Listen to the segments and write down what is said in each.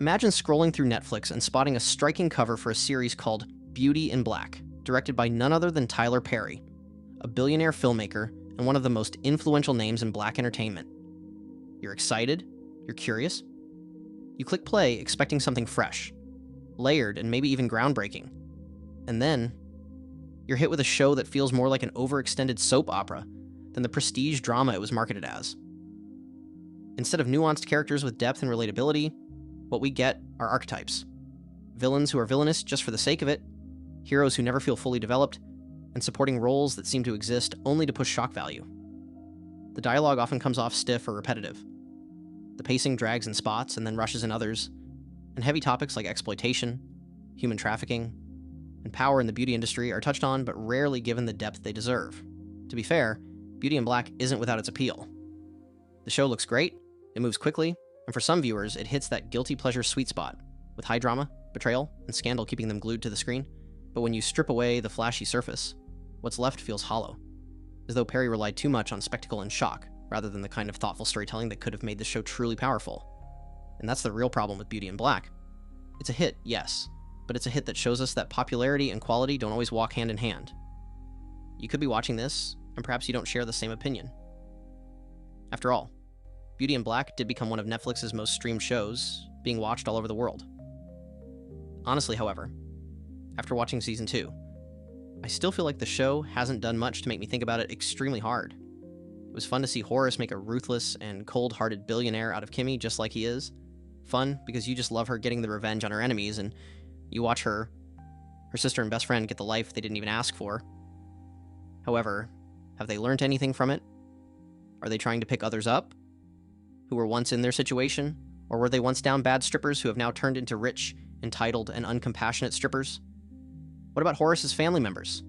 Imagine scrolling through Netflix and spotting a striking cover for a series called Beauty in Black, directed by none other than Tyler Perry, a billionaire filmmaker and one of the most influential names in black entertainment. You're excited? You're curious? You click play expecting something fresh, layered, and maybe even groundbreaking. And then, you're hit with a show that feels more like an overextended soap opera than the prestige drama it was marketed as. Instead of nuanced characters with depth and relatability, what we get are archetypes. Villains who are villainous just for the sake of it, heroes who never feel fully developed, and supporting roles that seem to exist only to push shock value. The dialogue often comes off stiff or repetitive. The pacing drags in spots and then rushes in others, and heavy topics like exploitation, human trafficking, and power in the beauty industry are touched on but rarely given the depth they deserve. To be fair, Beauty in Black isn't without its appeal. The show looks great, it moves quickly, and for some viewers, it hits that guilty pleasure sweet spot, with high drama, betrayal, and scandal keeping them glued to the screen. But when you strip away the flashy surface, what's left feels hollow, as though Perry relied too much on spectacle and shock, rather than the kind of thoughtful storytelling that could have made the show truly powerful. And that's the real problem with Beauty in Black. It's a hit, yes, but it's a hit that shows us that popularity and quality don't always walk hand in hand. You could be watching this, and perhaps you don't share the same opinion. After all, Beauty in Black did become one of Netflix's most streamed shows, being watched all over the world. Honestly, however, after watching season 2, I still feel like the show hasn't done much to make me think about it extremely hard. It was fun to see Horace make a ruthless and cold-hearted billionaire out of Kimmy just like he is. Fun because you just love her getting the revenge on her enemies, and you watch her sister and best friend get the life they didn't even ask for. However, have they learned anything from it? Are they trying to pick others up who were once in their situation? Or were they once down bad strippers who have now turned into rich, entitled, and uncompassionate strippers? What about Horace's family members?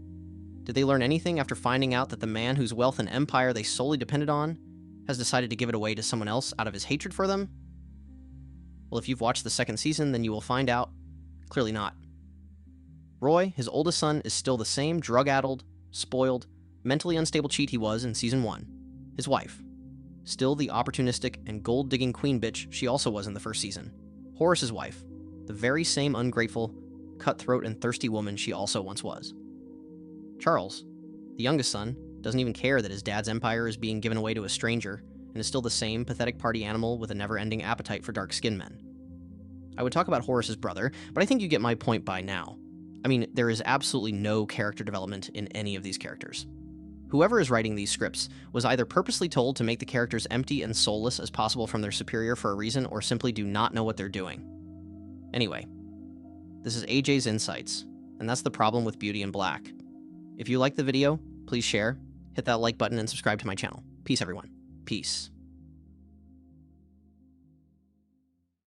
Did they learn anything after finding out that the man whose wealth and empire they solely depended on has decided to give it away to someone else out of his hatred for them? Well, if you've watched the second season, then you will find out. Clearly not. Roy, his oldest son, is still the same drug-addled, spoiled, mentally unstable cheat he was in season 1. His wife, still the opportunistic and gold-digging queen bitch she also was in the first season. Horace's wife, the very same ungrateful, cutthroat, and thirsty woman she also once was. Charles, the youngest son, doesn't even care that his dad's empire is being given away to a stranger, and is still the same pathetic party animal with a never-ending appetite for dark-skinned men. I would talk about Horace's brother, but I think you get my point by now. I mean, there is absolutely no character development in any of these characters. Whoever is writing these scripts was either purposely told to make the characters empty and soulless as possible from their superior for a reason, or simply do not know what they're doing. Anyway, this is AJ's Insights, and that's the problem with Beauty in Black. If you liked the video, please share, hit that like button, and subscribe to my channel. Peace, everyone. Peace.